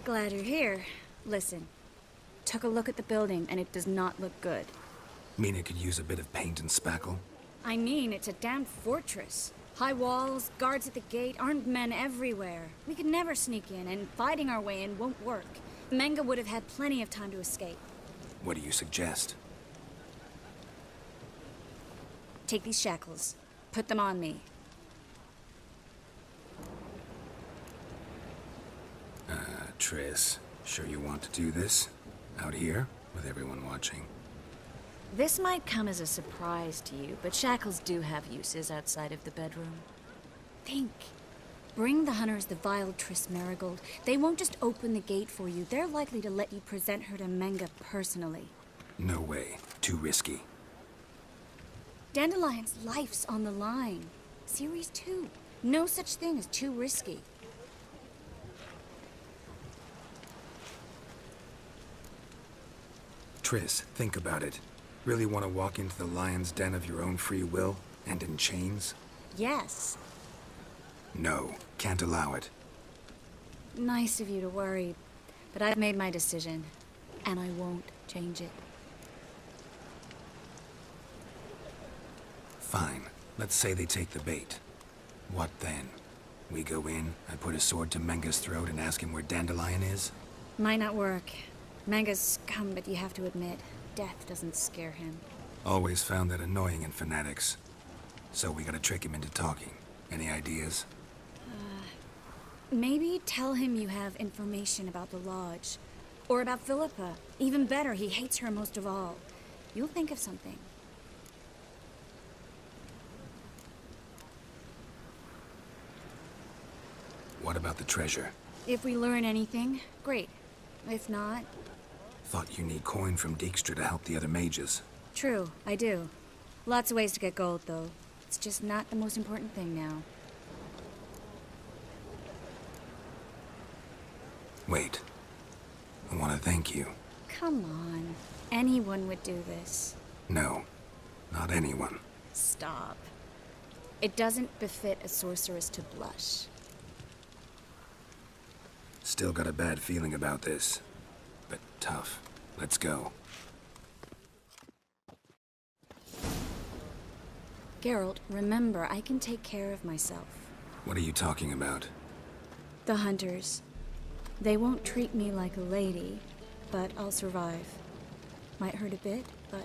Glad you're here. Listen, took a look at the building and it does not look good. Mean it could use a bit of paint and spackle? I mean, it's a damn fortress. High walls, guards at the gate, armed men everywhere. We could never sneak in, and fighting our way in won't work. Menga would have had plenty of time to escape. What do you suggest? Take these shackles. Put them on me. Triss, sure you want to do this? Out here, with everyone watching? This might come as a surprise to you, but shackles do have uses outside of the bedroom. Think. Bring the hunters the vile Triss Marigold. They won't just open the gate for you. They're likely to let you present her to Menga personally. No way. Too risky. Dandelion's life's on the line. Series 2. No such thing as too risky. Triss, think about it. Really want to walk into the lion's den of your own free will, and in chains? Yes. No, can't allow it. Nice of you to worry, but I've made my decision, and I won't change it. Fine. Let's say they take the bait. What then? We go in, I put a sword to Menga's throat and ask him where Dandelion is? Might not work. Menga's scum, but you have to admit, death doesn't scare him. Always found that annoying in fanatics. So we gotta trick him into talking. Any ideas? Maybe tell him you have information about the Lodge. Or about Philippa. Even better, he hates her most of all. You'll think of something. What about the treasure? If we learn anything, great. If not... Thought you need coin from Dijkstra to help the other mages. True, I do. Lots of ways to get gold, though. It's just not the most important thing now. Wait. I want to thank you. Come on. Anyone would do this. No. Not anyone. Stop. It doesn't befit a sorceress to blush. Still got a bad feeling about this. But tough. Let's go. Geralt, remember, I can take care of myself. What are you talking about? The hunters. They won't treat me like a lady, but I'll survive. Might hurt a bit, but...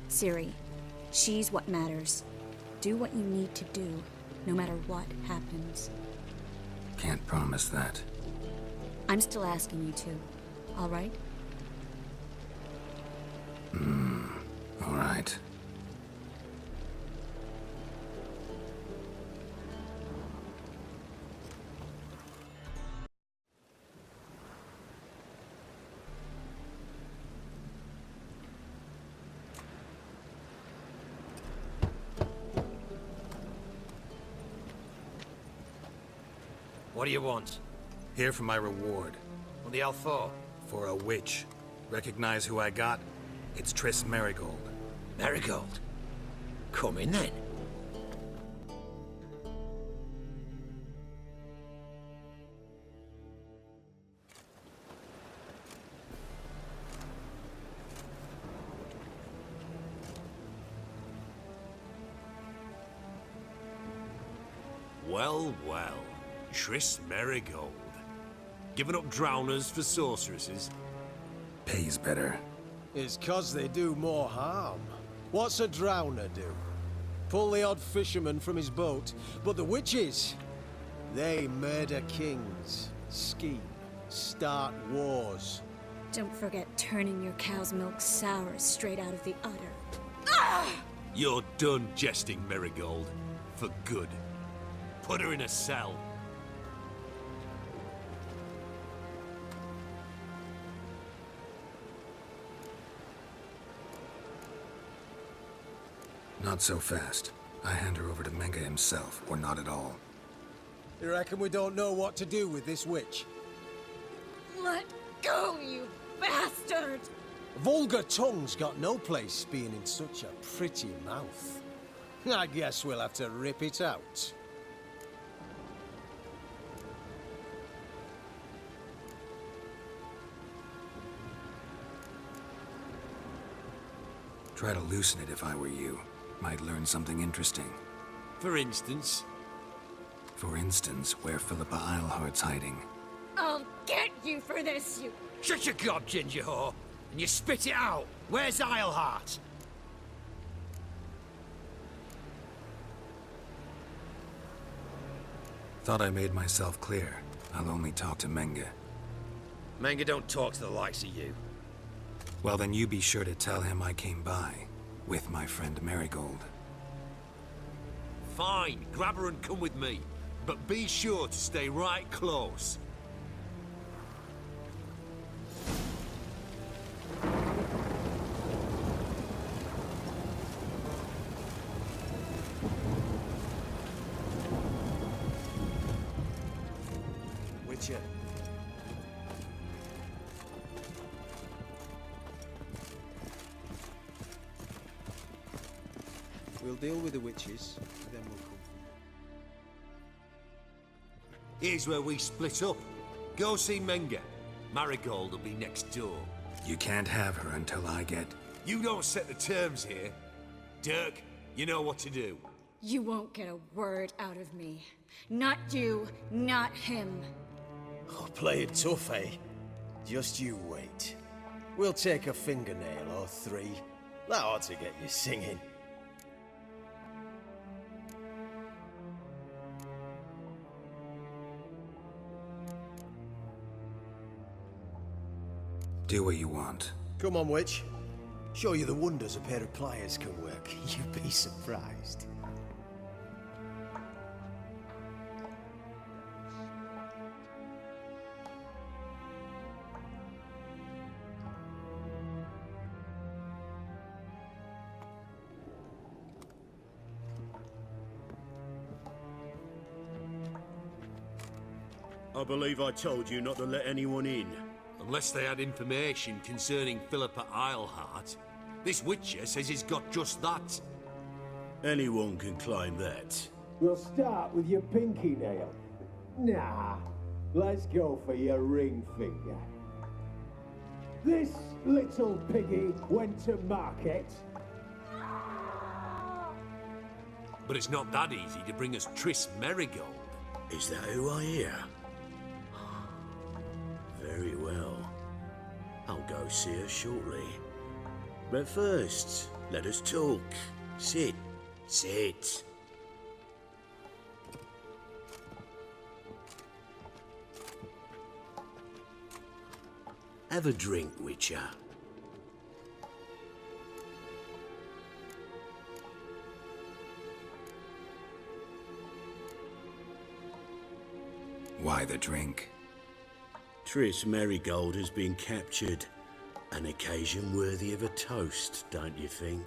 Ciri, she's what matters. Do what you need to do, no matter what happens. Can't promise that. I'm still asking you to, all right? All right. What do you want? Here for my reward. What the hell for? For a witch. Recognize who I got? It's Triss Marigold. Marigold. Come in then. Well, well. Triss Marigold. Giving up drowners for sorceresses? Pays better. It's 'cause they do more harm. What's a drowner do? Pull the odd fisherman from his boat, but the witches, they murder kings, scheme, start wars. Don't forget turning your cow's milk sour straight out of the udder. You're done jesting, Marigold. For good. Put her in a cell. Not so fast. I hand her over to Menga himself, or not at all. You reckon we don't know what to do with this witch? Let go, you bastard! Vulgar tongue's got no place being in such a pretty mouth. I guess we'll have to rip it out. Try to loosen it if I were you. Might learn something interesting. For instance? For instance, where Philippa Eilhart's hiding. I'll get you for this, you... Shut your gob, ginger whore, and you spit it out. Where's Eilhart? Thought I made myself clear. I'll only talk to Menge. Menge don't talk to the likes of you. Well, then you be sure to tell him I came by. With my friend Marigold. Fine, grab her and come with me. But be sure to stay right close. Witcher. We'll deal with the witches, then we'll come. Here's where we split up. Go see Menge. Marigold will be next door. You can't have her until I get... You don't set the terms here. Dirk, you know what to do. You won't get a word out of me. Not you, not him. Oh, play it tough, eh? Just you wait. We'll take a fingernail or three. That ought to get you singing. Do what you want. Come on, witch. Show you the wonders a pair of pliers can work. You'd be surprised. I believe I told you not to let anyone in. Unless they had information concerning Philippa Eilhart. This Witcher says he's got just that. Anyone can claim that. We'll start with your pinky nail. Nah, let's go for your ring finger. This little piggy went to market. But it's not that easy to bring us Triss Merigold. Is that who I hear? Very well. I'll go see her shortly. But first, let us talk. Sit. Sit. Have a drink, Witcher. Why the drink? Triss Merigold has been captured. An occasion worthy of a toast, don't you think?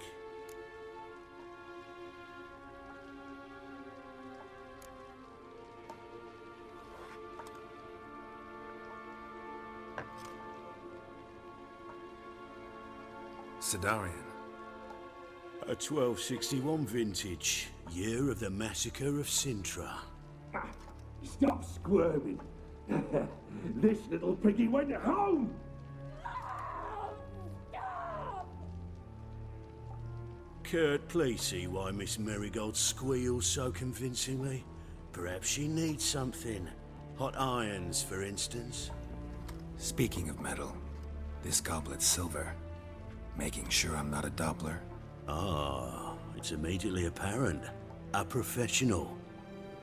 Sidarian. A 1261 vintage, year of the massacre of Sintra. Stop squirming. This little piggy went home. Kurt, please see why Miss Merigold squeals so convincingly. Perhaps she needs something. Hot irons, for instance. Speaking of metal, this goblet's silver. Making sure I'm not a Doppler. Ah, it's immediately apparent. A professional.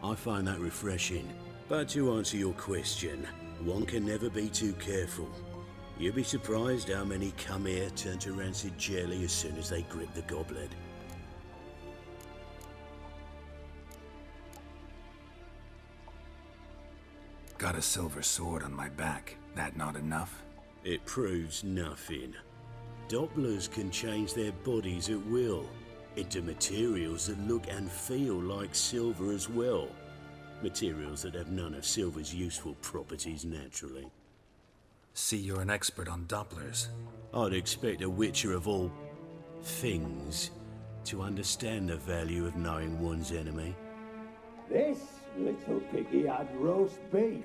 I find that refreshing. But to answer your question, one can never be too careful. You'd be surprised how many come here turn to rancid jelly as soon as they grip the goblet. Got a silver sword on my back. That not enough? It proves nothing. Dopplers can change their bodies at will, into materials that look and feel like silver as well. Materials that have none of silver's useful properties naturally. See, you're an expert on Dopplers. I'd expect a Witcher of all things to understand the value of knowing one's enemy. This little piggy had roast beef.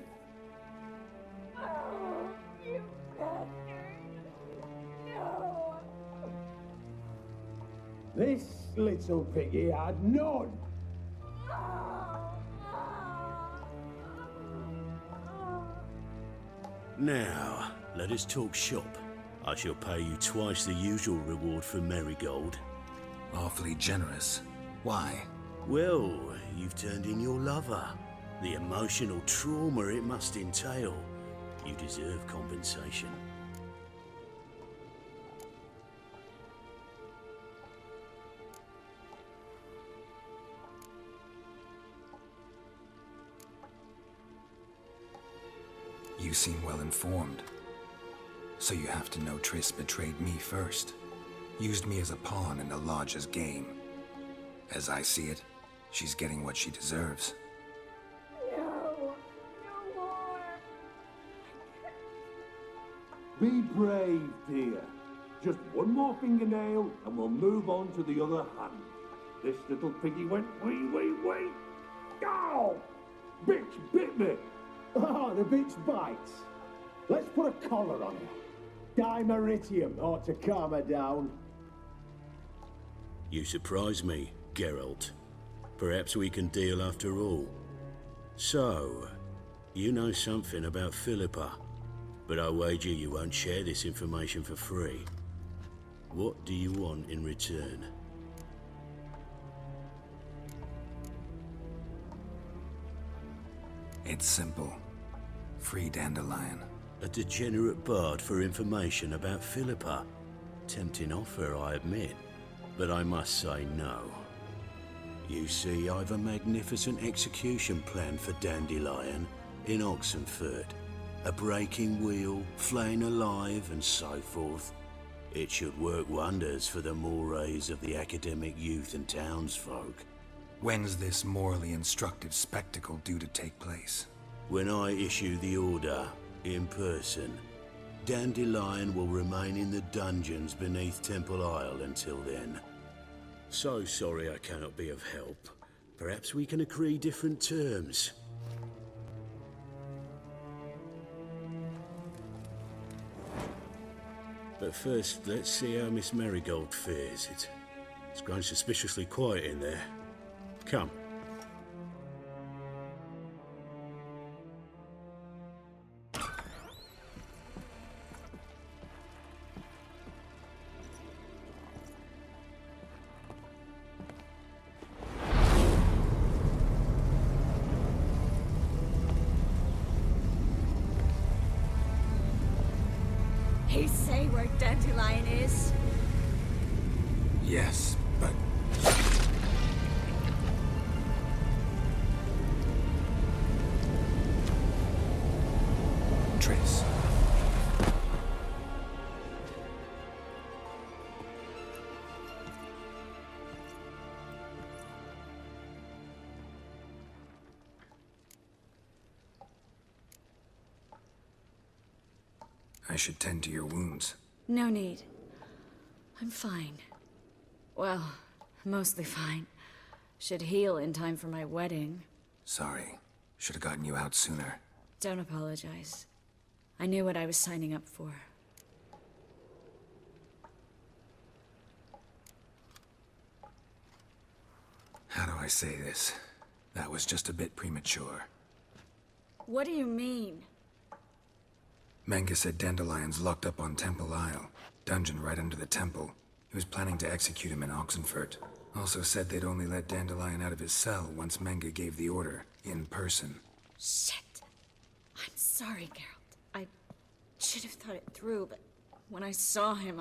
This little piggy had none. Now, let us talk shop. I shall pay you twice the usual reward for Marigold. Awfully generous. Why? Well, you've turned in your lover. The emotional trauma it must entail. You deserve compensation. You seem well informed. So you have to know Triss betrayed me first. Used me as a pawn in the Lodge's game. As I see it, she's getting what she deserves. No, no more. Be brave, dear. Just one more fingernail and we'll move on to the other hand. This little piggy went wee. Ow! Bitch bit me! Oh, the bitch bites. Let's put a collar on her. Dimeritium ought to calm her down. You surprise me, Geralt. Perhaps we can deal after all. So, you know something about Philippa, but I wager you won't share this information for free. What do you want in return? It's simple. Free Dandelion. A degenerate bard for information about Philippa. Tempting offer, I admit, but I must say no. You see, I've a magnificent execution plan for Dandelion in Oxenford. A breaking wheel, flaying alive, and so forth. It should work wonders for the mores of the academic youth and townsfolk. When's this morally instructive spectacle due to take place? When I issue the order, in person, Dandelion will remain in the dungeons beneath Temple Isle until then. So sorry I cannot be of help. Perhaps we can agree different terms. But first, let's see how Miss Marigold fares. It's grown suspiciously quiet in there. Come. He say where Dandelion is? Yes, but... Triss. I should tend to your wounds. No need. I'm fine. Well, mostly fine. Should heal in time for my wedding. Sorry. Should have gotten you out sooner. Don't apologize. I knew what I was signing up for. How do I say this? That was just a bit premature. What do you mean? Menga said Dandelion's locked up on Temple Isle. Dungeon right under the temple. He was planning to execute him in Oxenford. Also said they'd only let Dandelion out of his cell once Menga gave the order, in person. Shit. I'm sorry, Geralt. I should have thought it through, but when I saw him,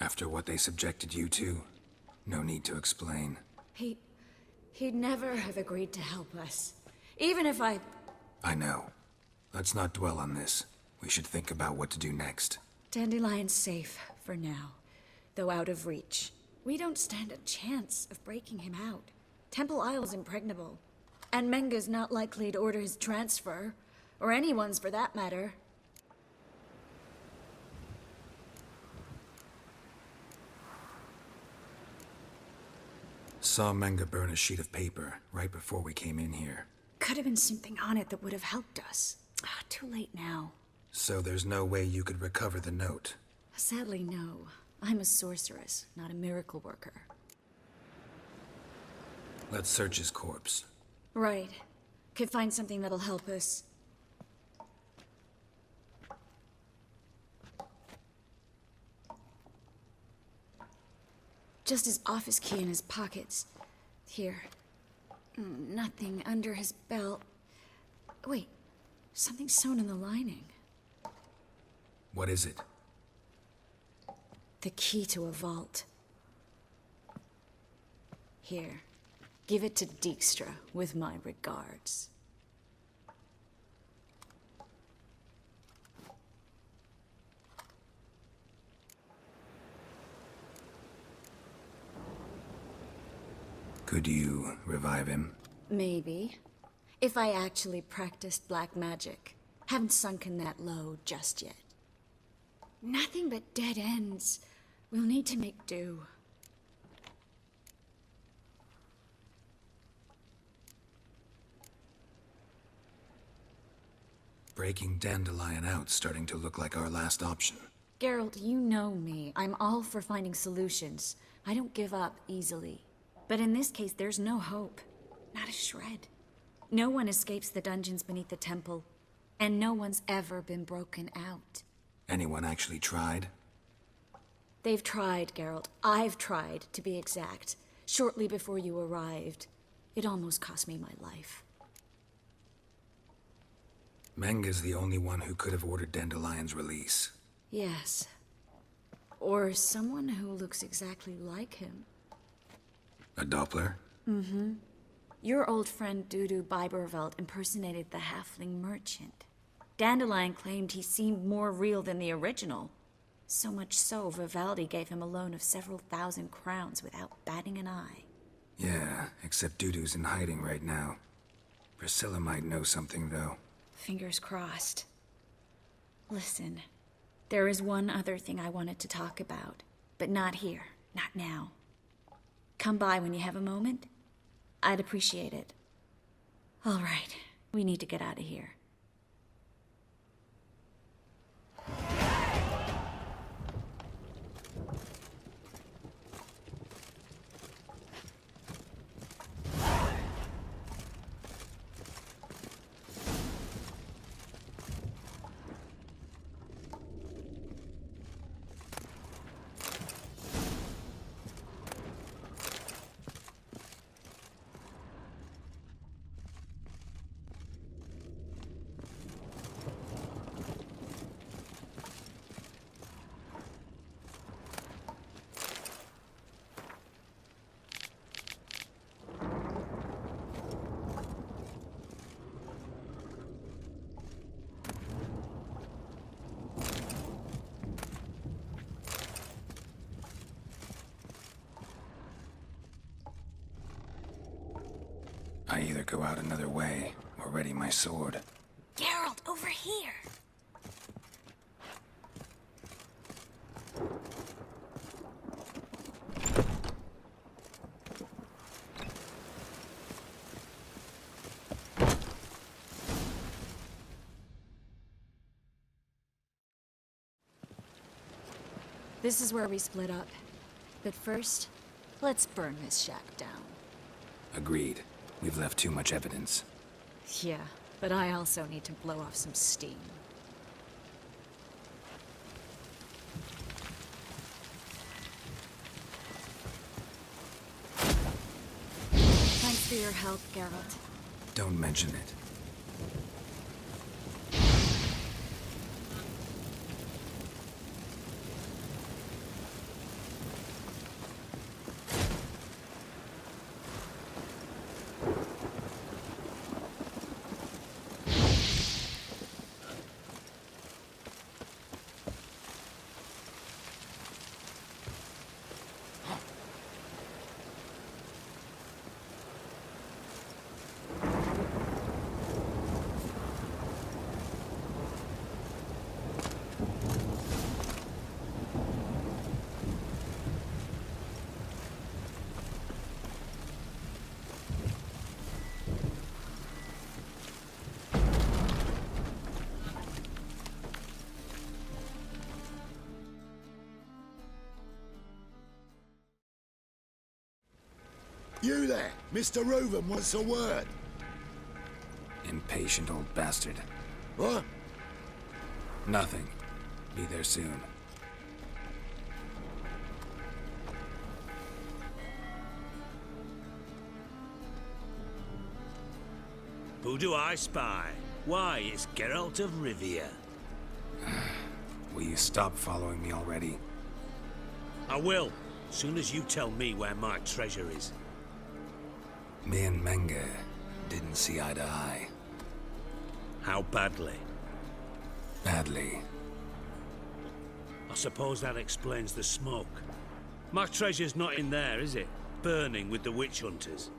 After what they subjected you to, no need to explain. He'd never have agreed to help us. Even if I know. Let's not dwell on this. We should think about what to do next. Dandelion's safe for now, though out of reach. We don't stand a chance of breaking him out. Temple Isle's impregnable, and Menga's not likely to order his transfer, or anyone's for that matter. Saw Menga burn a sheet of paper right before we came in here. Could have been something on it that would have helped us. Too late now. So there's no way you could recover the note? Sadly, no. I'm a sorceress, not a miracle worker. Let's search his corpse. Right. Could find something that'll help us. Just his office key in his pockets. Here. Nothing under his belt. Wait. Something sewn in the lining. What is it? The key to a vault. Here. Give it to Dijkstra with my regards. Could you revive him? Maybe. If I actually practiced black magic. Haven't sunken that low just yet. Nothing but dead ends. We'll need to make do. Breaking Dandelion out's starting to look like our last option. Geralt, you know me. I'm all for finding solutions. I don't give up easily. But in this case, there's no hope. Not a shred. No one escapes the dungeons beneath the temple, and no one's ever been broken out. Anyone actually tried? They've tried, Geralt. I've tried, to be exact. Shortly before you arrived. It almost cost me my life. Menga's the only one who could have ordered Dandelion's release. Yes. Or someone who looks exactly like him. A Doppler? Mm-hmm. Your old friend Dudu Biberveld impersonated the halfling merchant. Dandelion claimed he seemed more real than the original. So much so, Vivaldi gave him a loan of several thousand crowns without batting an eye. Yeah, except Dudu's in hiding right now. Priscilla might know something, though. Fingers crossed. Listen, there is one other thing I wanted to talk about, but not here, not now. Come by when you have a moment. I'd appreciate it. All right, we need to get out of here. I either go out another way, or ready my sword. Geralt, over here! This is where we split up. But first, let's burn this shack down. Agreed. We've left too much evidence. Yeah, but I also need to blow off some steam. Thanks for your help, Geralt. Don't mention it. You there, Mr. Reuven wants a word. Impatient old bastard. What? Nothing. Be there soon. Who do I spy? Why, it's Geralt of Rivia. Will you stop following me already? I will, soon as you tell me where my treasure is. Me and Menge didn't see eye to eye. How badly? Badly. I suppose that explains the smoke. My treasure's not in there, is it? Burning with the witch hunters.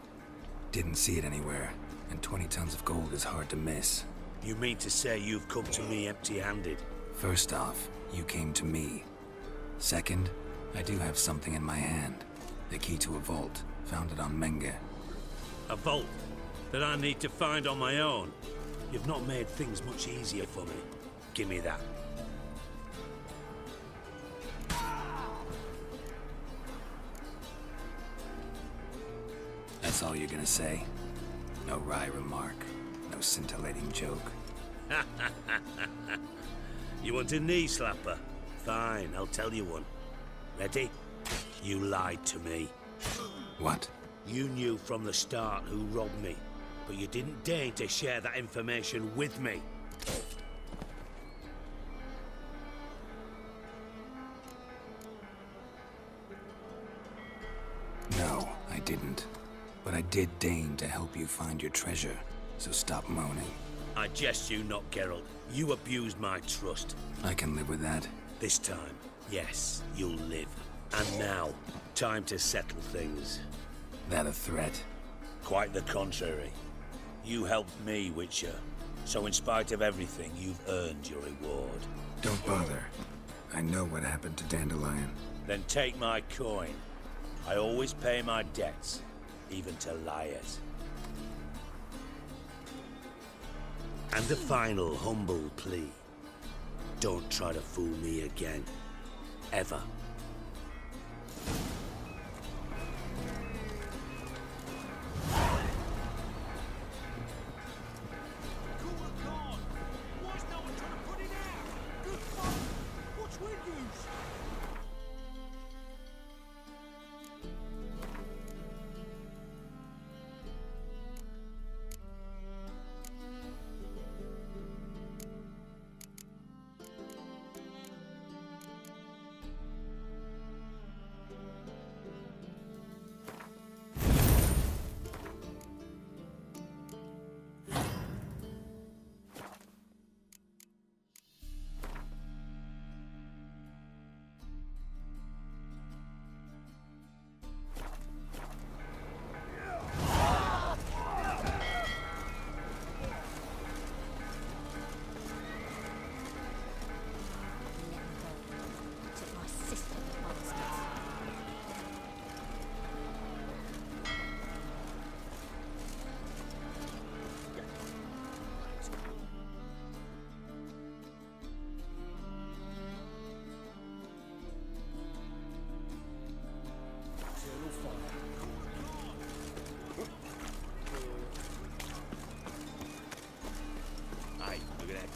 Didn't see it anywhere, and 20 tons of gold is hard to miss. You mean to say you've come to me empty-handed? First off, you came to me. Second, I do have something in my hand. The key to a vault, found it on Menge. A vault that I need to find on my own? You've not made things much easier for me. Give me that. That's all you're gonna say? No wry remark, no scintillating joke. You want a knee slapper? Fine, I'll tell you one. Ready? You lied to me. What? You knew from the start who robbed me, but you didn't deign to share that information with me. No, I didn't. But I did deign to help you find your treasure, so stop moaning. I jest you not, Geralt. You abused my trust. I can live with that. This time, yes, you'll live. And now, time to settle things. That a threat? Quite the contrary. You helped me, Witcher. So in spite of everything, you've earned your reward. Don't bother. I know what happened to Dandelion. Then take my coin. I always pay my debts, even to liars. And a final humble plea. Don't try to fool me again. Ever.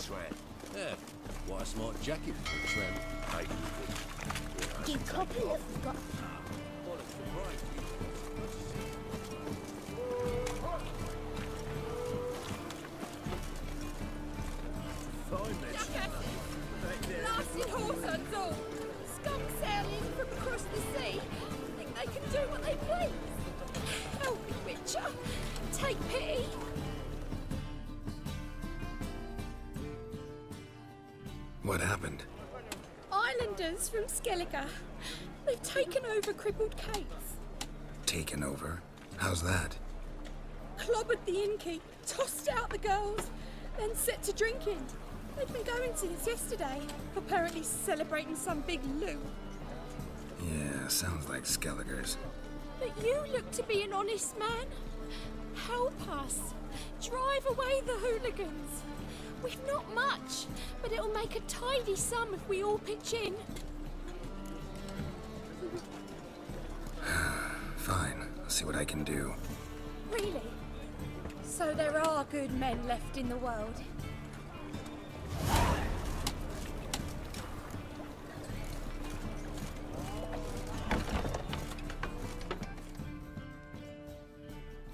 Tramp. Yeah, what a smart jacket for a tramp. Hey, You copy have got. Blasted horse all. Scum sailing from across the sea. Think they can do what they please. Help me, Witcher. Take pity. What happened? Islanders from Skellige. They've taken over crippled Kate's. Taken over? How's that? Clobbered the innkeep, tossed out the girls, then set to drinking. They've been going since yesterday, apparently celebrating some big loot. Yeah, sounds like Skellige's. But you look to be an honest man. Help us. Drive away the hooligans. We've not much, but it'll make a tidy sum if we all pitch in. Fine, I'll see what I can do. Really? So there are good men left in the world?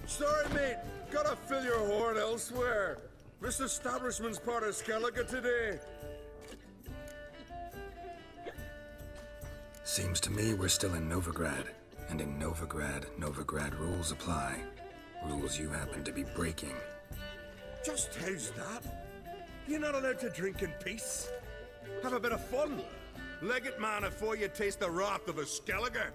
Sorry, mate. Gotta fill your horn elsewhere. This establishment's part of Skellige today. Seems to me we're still in Novigrad. And in Novigrad rules apply. Rules you happen to be breaking. Just how's that? You're not allowed to drink in peace? Have a bit of fun. Leg it, man, before you taste the wrath of a Skellige.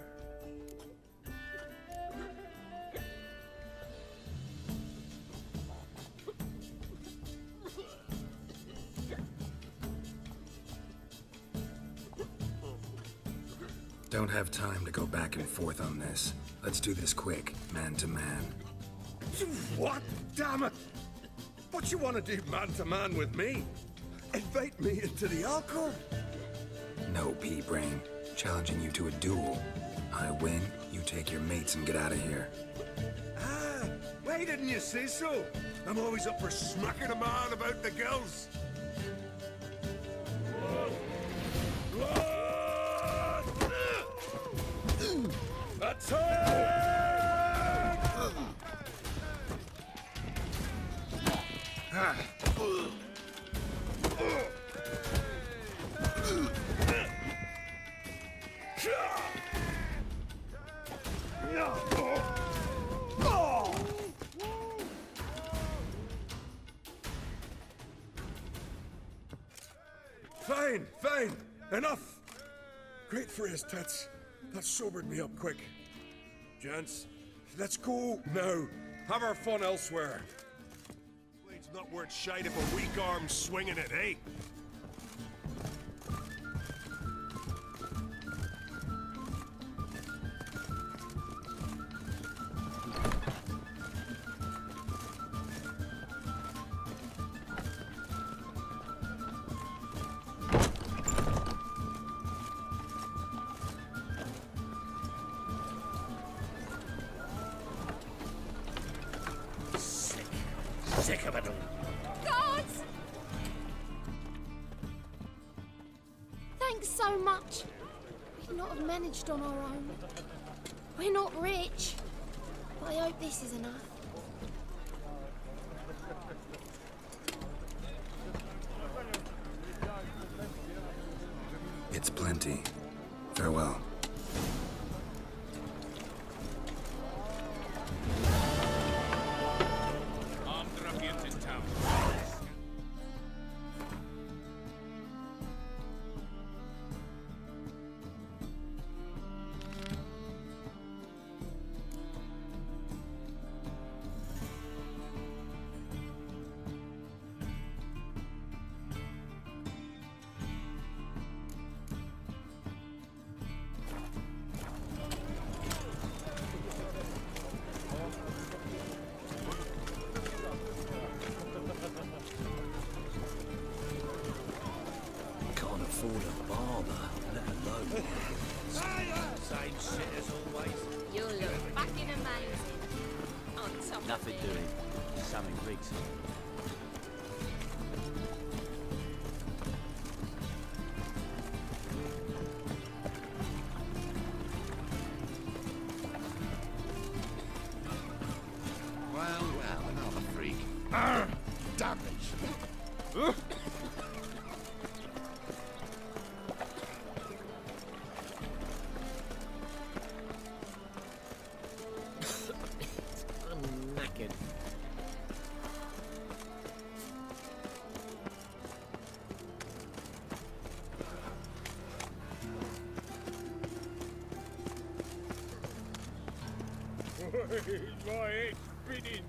Don't have time to go back and forth on this. Let's do this quick, man to man. What? Damn it! What you want to do man to man with me? Invite me into the alcove? No, pea-brain. Challenging you to a duel. I win, you take your mates and get out of here. Ah, why didn't you say so? I'm always up for smacking a man about the gills. Attack! Fine, fine. Enough. Great for his tits. That sobered me up quick. Gents, let's go now. Have our fun elsewhere. Blade's not worth shite if a weak arm's swinging it, eh? Sick of it all. Guards! Thanks so much. We'd not have managed on our own. We're not rich, but I hope this is enough. It's plenty. Farewell. Afford a barber, let alone. Same shit as always. You look fucking amazing. On top Nothing of it. doing. Something rigs. Well, another freak. Damage. My head's spinning.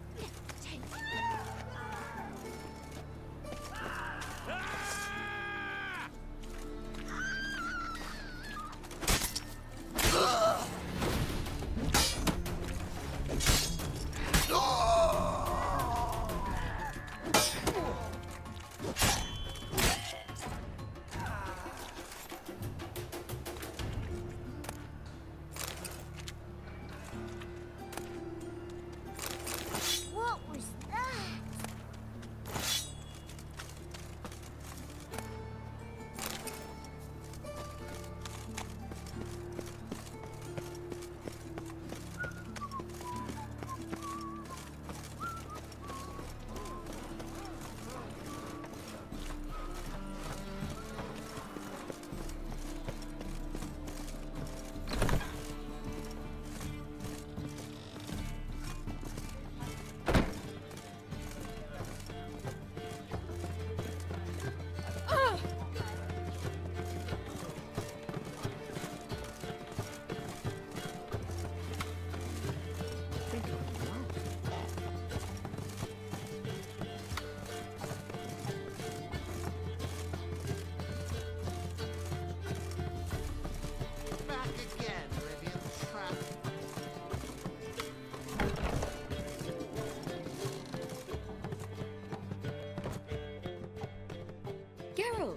Geralt!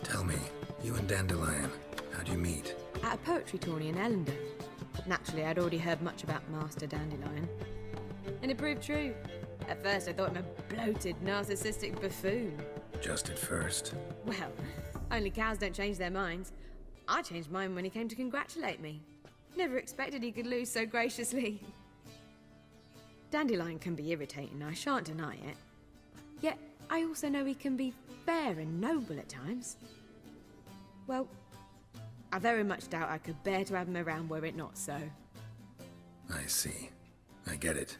Tell me, you and Dandelion, how'd you meet? At a poetry tourney in Ellendon. Naturally, I'd already heard much about Master Dandelion. And it proved true. At first, I thought him a bloated, narcissistic buffoon. Just at first. Well, only cows don't change their minds. I changed mine when he came to congratulate me. Never expected he could lose so graciously. Dandelion can be irritating, I shan't deny it. Yet, I also know he can be fair and noble at times. Well, I very much doubt I could bear to have him around were it not so. I see. I get it.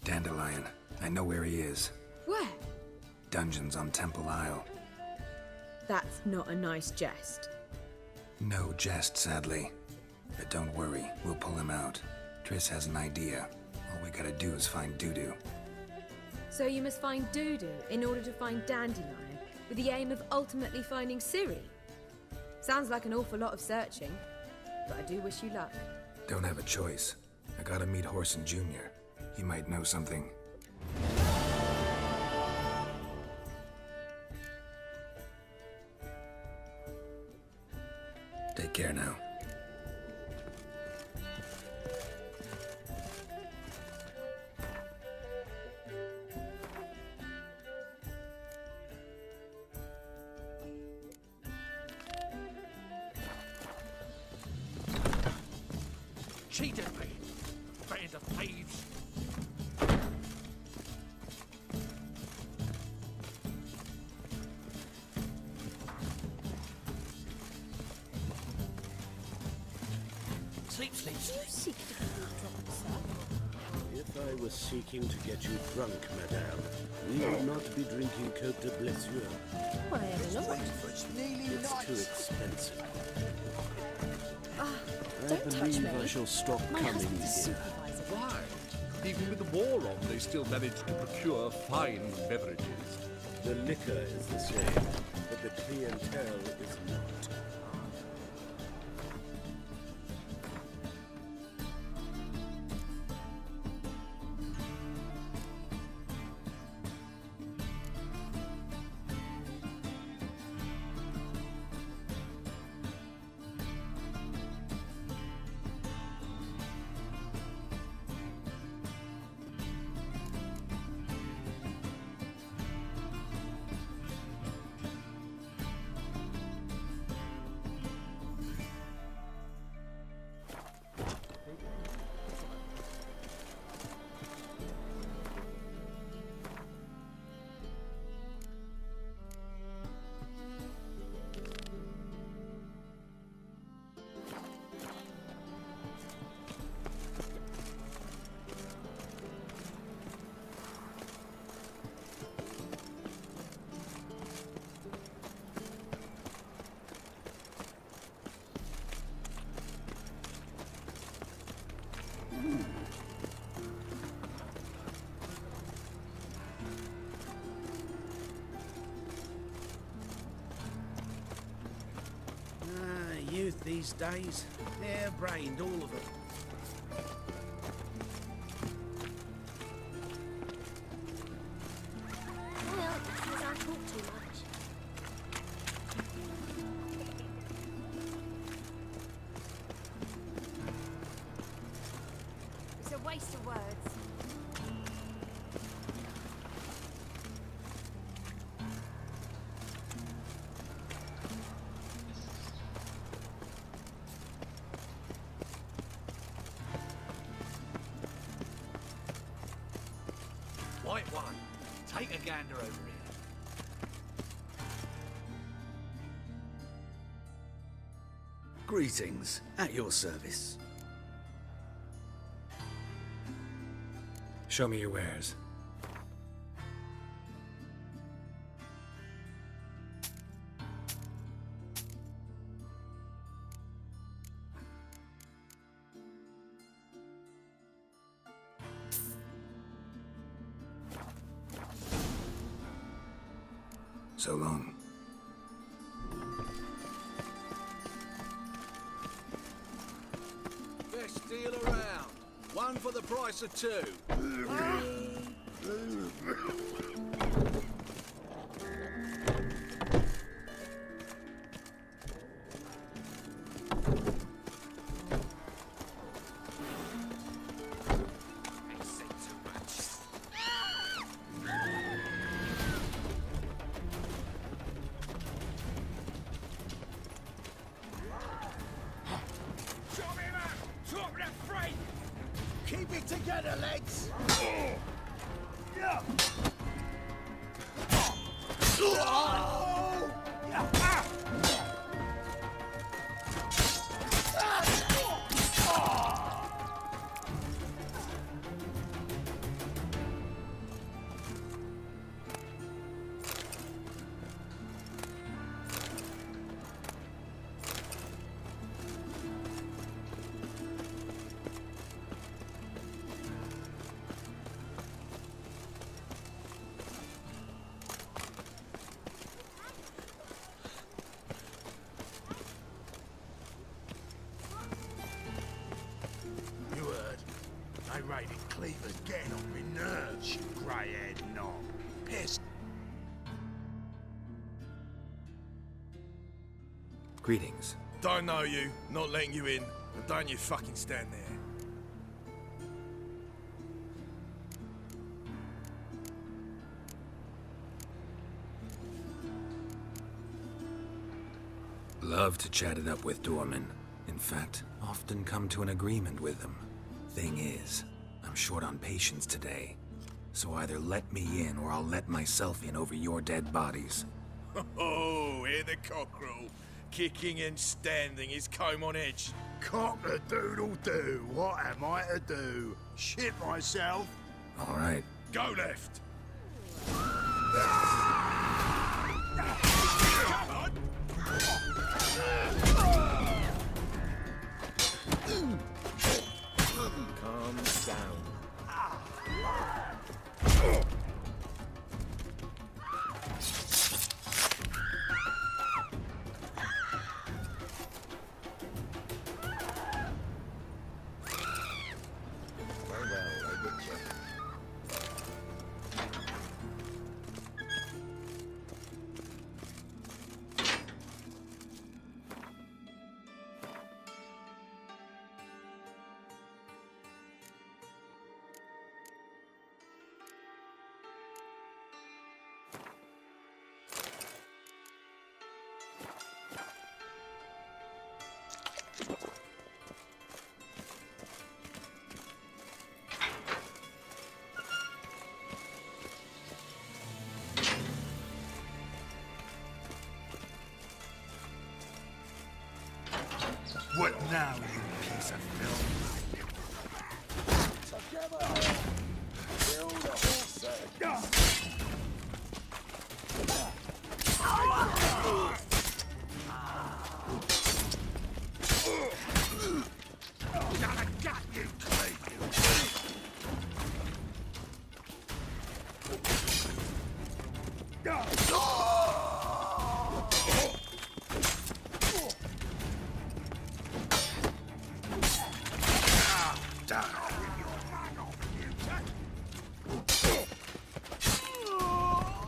Dandelion. I know where he is. Where? Dungeons on Temple Isle. That's not a nice jest. No jest, sadly. But don't worry, we'll pull him out. Triss has an idea. All we gotta do is find Dudu. So you must find Dudu in order to find Dandelion, with the aim of ultimately finding Ciri? Sounds like an awful lot of searching, but I do wish you luck. Don't have a choice. I gotta meet Horson Jr. He might know something. Take care now. Cheated me! Band of thieves! Sleep, sleep, sleep. You seek to be drunk, sir? If I was seeking to get you drunk, madame, we would not be drinking Cote de Blessure. I am not. It's too expensive. I Don't touch believe me. I shall stop My coming husband's a here. supervisor. Why? Even with the war on, they still manage to procure fine beverages. The liquor is the same, but the clientele is not. Youth these days, hair-brained, all of them. Well, because I talk too much. It's a waste of words. White one, take a gander over here. Greetings, at your service. Show me your wares. So long. One for the price of two. Keep it together, lads! I raided Cleaver's getting on my nerves, you grey-haired knob. Piss. Greetings. Don't know you, not letting you in, and don't you fucking stand there. Love to chat it up with doormen. In fact, often come to an agreement with them. Thing is, I'm short on patience today. So either let me in or I'll let myself in over your dead bodies. Oh, hear the cockerel. Kicking and standing, his comb on edge. Cock-a-doodle-doo, what am I to do? Shit myself? All right. Go left. Calm down. What now, you piece of filth?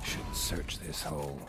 Should search this hole.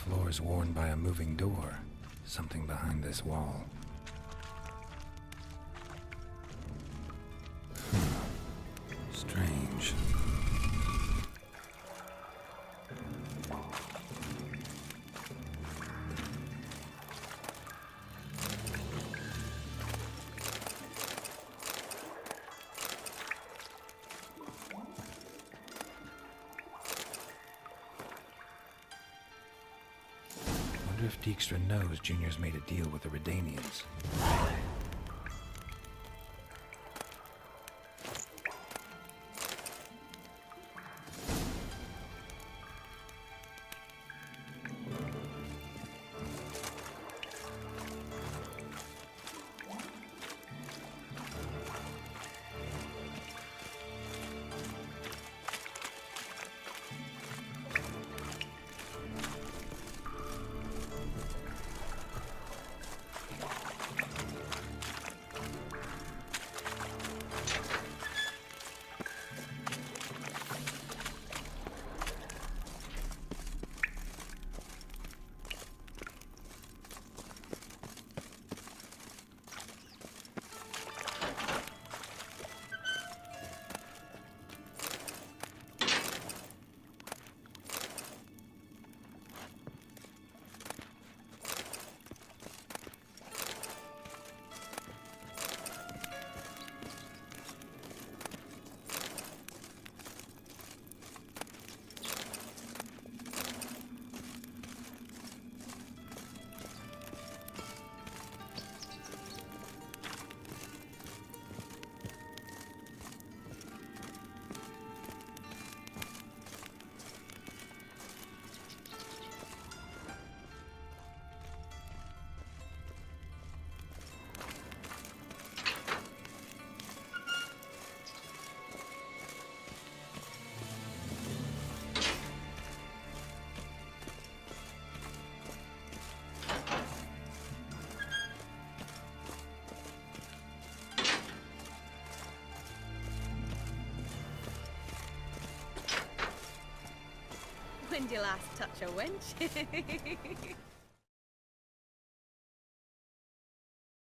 Floors worn by a moving door. Something behind this wall. Strange. I wonder if Dijkstra knows Junior's made a deal with the Redanians. When'd you last touch a wench?